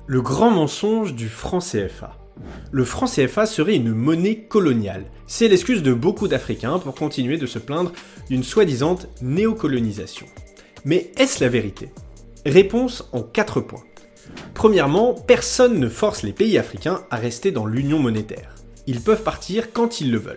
Le grand mensonge du franc CFA. Le franc CFA serait une monnaie coloniale. C'est l'excuse de beaucoup d'Africains pour continuer de se plaindre d'une soi-disant néocolonisation. Mais est-ce la vérité? Réponse en 4 points. Premièrement, personne ne force les pays africains à rester dans l'union monétaire. Ils peuvent partir quand ils le veulent.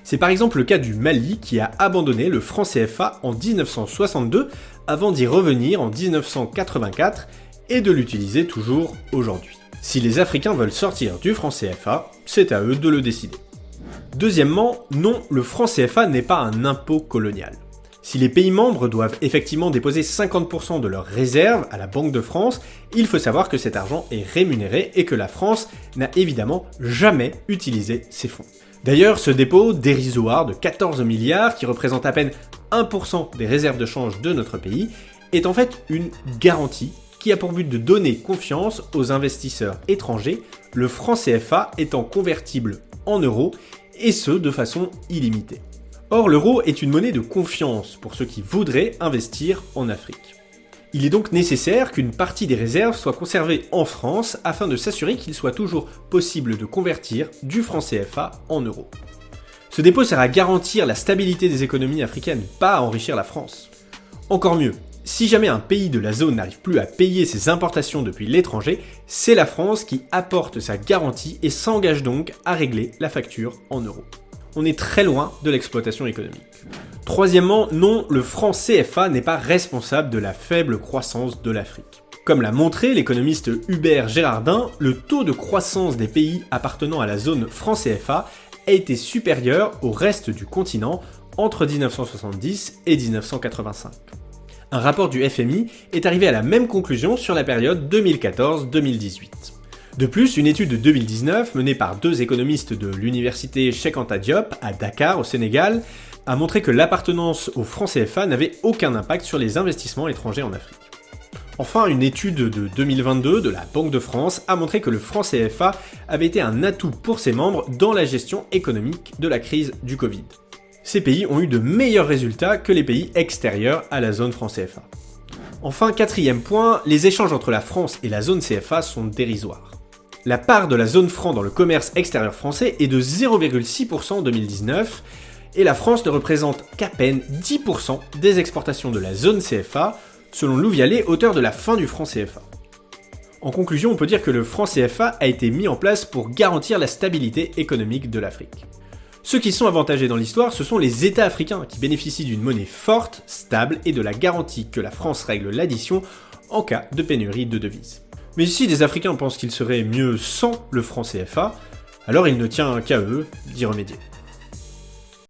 C'est par exemple le cas du Mali qui a abandonné le franc CFA en 1962 avant d'y revenir en 1984 et de l'utiliser toujours aujourd'hui. Si les Africains veulent sortir du franc CFA, c'est à eux de le décider. Deuxièmement, non, le franc CFA n'est pas un impôt colonial. Si les pays membres doivent effectivement déposer 50% de leurs réserves à la Banque de France, il faut savoir que cet argent est rémunéré et que la France n'a évidemment jamais utilisé ces fonds. D'ailleurs, ce dépôt dérisoire de 14 milliards, qui représente à peine 1% des réserves de change de notre pays, est en fait une garantie qui a pour but de donner confiance aux investisseurs étrangers, le franc CFA étant convertible en euros, et ce de façon illimitée. Or, l'euro est une monnaie de confiance pour ceux qui voudraient investir en Afrique. Il est donc nécessaire qu'une partie des réserves soit conservée en France afin de s'assurer qu'il soit toujours possible de convertir du franc CFA en euros. Ce dépôt sert à garantir la stabilité des économies africaines, pas à enrichir la France. Encore mieux, si jamais un pays de la zone n'arrive plus à payer ses importations depuis l'étranger, c'est la France qui apporte sa garantie et s'engage donc à régler la facture en euros. On est très loin de l'exploitation économique. Troisièmement, non, le franc CFA n'est pas responsable de la faible croissance de l'Afrique. Comme l'a montré l'économiste Hubert Gérardin, le taux de croissance des pays appartenant à la zone franc CFA a été supérieur au reste du continent entre 1970 et 1985. Un rapport du FMI est arrivé à la même conclusion sur la période 2014-2018. De plus, une étude de 2019 menée par 2 économistes de l'université Cheikh Anta Diop à Dakar au Sénégal a montré que l'appartenance au franc CFA n'avait aucun impact sur les investissements étrangers en Afrique. Enfin, une étude de 2022 de la Banque de France a montré que le franc CFA avait été un atout pour ses membres dans la gestion économique de la crise du Covid. Ces pays ont eu de meilleurs résultats que les pays extérieurs à la zone franc CFA. Enfin, 4e point, les échanges entre la France et la zone CFA sont dérisoires. La part de la zone franc dans le commerce extérieur français est de 0,6% en 2019 et la France ne représente qu'à peine 10% des exportations de la zone CFA, selon Lou Vialet, auteur de la fin du franc CFA. En conclusion, on peut dire que le franc CFA a été mis en place pour garantir la stabilité économique de l'Afrique. Ceux qui sont avantagés dans l'histoire, ce sont les États africains qui bénéficient d'une monnaie forte, stable et de la garantie que la France règle l'addition en cas de pénurie de devises. Mais si des Africains pensent qu'il serait mieux sans le franc CFA, alors il ne tient qu'à eux d'y remédier.